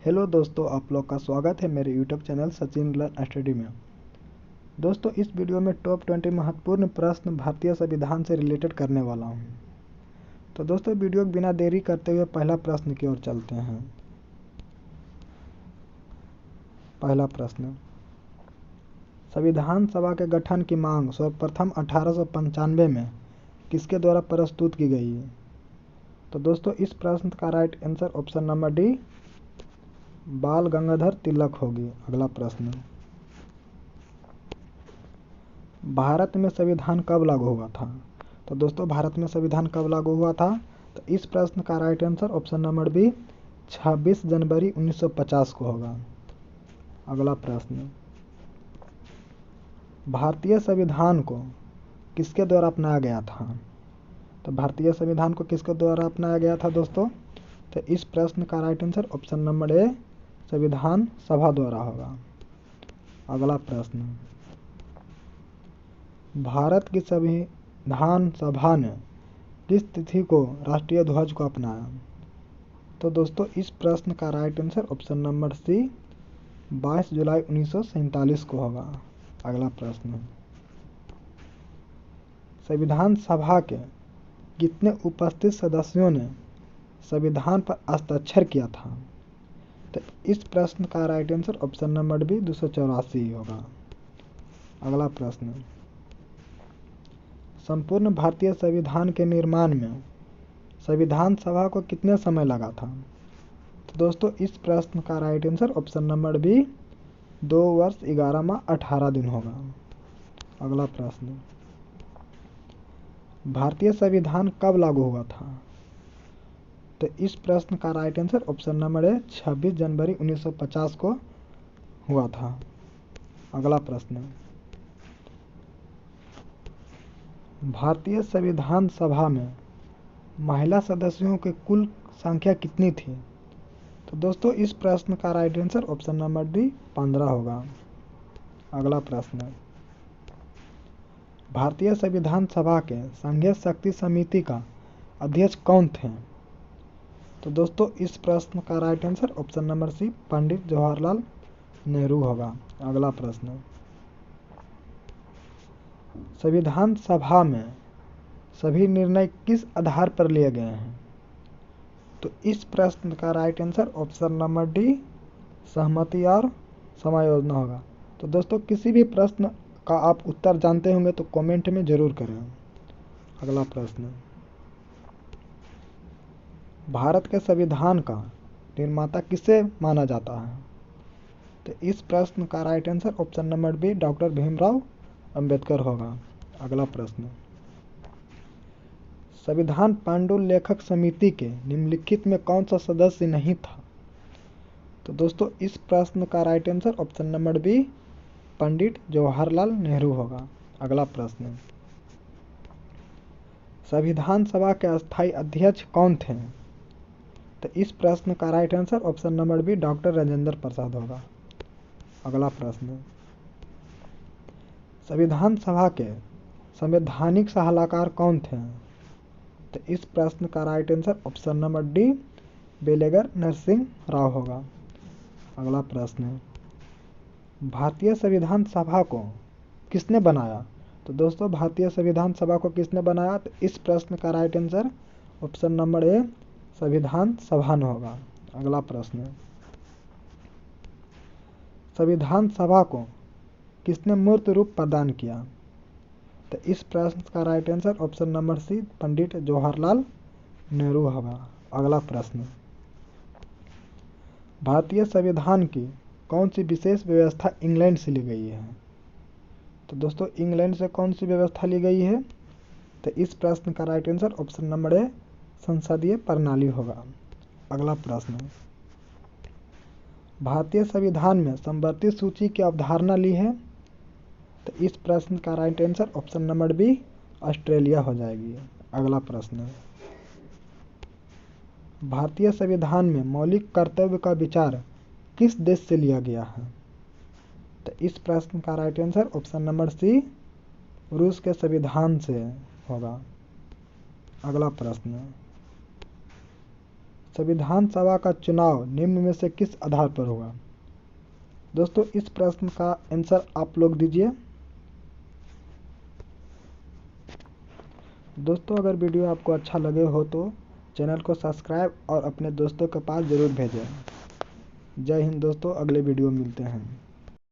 Hello दोस्तों, आप लोग का स्वागत है मेरे YouTube channel Sachin learn study में। दोस्तों, इस वीडियो में टॉप 20 महत्वपूर्ण प्रश्न भारतीय संविधान से रिलेटेड करने वाला हूं। तो दोस्तों, वीडियो को बिना देरी करते हुए पहला प्रश्न की ओर चलते हैं। पहला प्रश्न, संविधान सभा के गठन की मांग सर्वप्रथम 1895 में किसके द्वारा प्रस्तुत की गई है? तो दोस्तों, इस प्रश्न का right answer option number D, बाल गंगाधर तिलक होगी। अगला प्रश्न, भारत में संविधान कब लागू हुआ था? तो दोस्तों, भारत में संविधान कब लागू हुआ था? तो इस प्रश्न का right answer option number B, 26 जनवरी 1950 को होगा। अगला प्रश्न, भारतीय संविधान को किसके द्वारा अपनाया गया था? तो भारतीय संविधान को किसके द्वारा अपनाया गया था दोस्तों? तो इस प्रश्न का right answer option number A, संविधान सभा द्वारा होगा। अगला प्रश्न, भारत की संविधान सभा ने किस तिथि को राष्ट्रीय ध्वज को अपनाया? तो दोस्तों, इस प्रश्न का right answer option number C, 22 जुलाई 1947 को होगा। अगला प्रश्न, संविधान सभा के कितने उपस्थित सदस्यों ने संविधान पर हस्ताक्षर किया था? तो इस प्रश्न का right answer option number B, 284 होगा। अगला प्रश्न, संपूर्ण भारतीय संविधान के निर्माण में संविधान सभा को कितने समय लगा था? तो दोस्तों, इस प्रश्न का right answer option number B, 2 वर्ष 11 माह 18 दिन होगा। अगला प्रश्न, भारतीय संविधान कब लागू हुआ था? तो इस प्रश्न का राइट आंसर ऑप्शन नंबर है 26 जनवरी 1950 को हुआ था। अगला प्रश्न, भारतीय संविधान सभा में महिला सदस्यों की कुल संख्या कितनी थी? तो दोस्तों, इस प्रश्न का right answer option number D, 15 होगा। अगला प्रश्न, भारतीय संविधान सभा के संघीय शक्ति समिति का अध्यक्ष कौन थे? तो दोस्तों, इस प्रश्न का right answer option number C, Pandit Jawaharlal Nehru होगा। अगला प्रश्न, संविधान सभा में सभी निर्णय किस आधार पर लिए गए हैं? तो इस प्रश्न का right answer option number D, सहमति और समायोजन होगा। तो दोस्तों, किसी भी प्रश्न का आप उत्तर जानते होंगे तो कमेंट में जरूर करें। अगला प्रश्न, भारत के संविधान का निर्माता किसे माना जाता है? तो इस प्रश्न का right answer option number B, doctor Bhimrao Ambedkar होगा। अगला प्रश्न, संविधान पांडुलेखक समिति के निम्नलिखित में कौन सा सदस्य नहीं था? तो दोस्तों, इस प्रश्न का right answer option number B, Pandit Jawaharlal Nehru होगा। अगला प्रश्न, संविधान सभा के अस्थायी अध्यक्ष कौन थे? तो इस प्रश्न का right answer option number B, doctor Rajendra Prasad होगा। अगला प्रश्न, संविधान सभा के संवैधानिक सलाहकार कौन थे? तो इस प्रश्न का right answer option number D, बेलेगर नरसिंह राव होगा। अगला प्रश्न, भारतीय संविधान सभा को किसने बनाया? तो दोस्तों, भारतीय संविधान सभा को किसने बनाया? तो इस प्रश्न का right answer option number A, संविधान सभा ने होगा। अगला प्रश्न, संविधान सभा को किसने मूर्त रूप प्रदान किया? तो इस प्रश्न का right answer option number C, Pandit Jawaharlal Nehru होगा। अगला प्रश्न, भारतीय संविधान की कौन सी विशेष व्यवस्था इंग्लैंड से ली गई है? तो दोस्तों, इंग्लैंड से कौन सी व्यवस्था ली गई है? तो इस प्रश्न का right answer option number A, संसदीय प्रणाली होगा। अगला प्रश्न, भारतीय संविधान में समवर्ती सूची की अवधारणा ली है? तो इस प्रश्न का right answer option number B, Australia हो जाएगी। अगला प्रश्न, भारतीय संविधान में मौलिक कर्तव्य का विचार किस देश से लिया गया है? तो इस प्रश्न का right answer option number C, रूस के संविधान से होगा। अगला प्रश्न, संविधान सभा का चुनाव निम्न में से किस आधार पर हुआ? दोस्तों इस प्रश्न का आंसर आप लोग दीजिए। दोस्तों अगर वीडियो आपको अच्छा लगे हो तो चैनल को सब्सक्राइब और अपने दोस्तों के पास ज़रूर भेजें। जय हिंद दोस्तों, अगले वीडियो में मिलते हैं।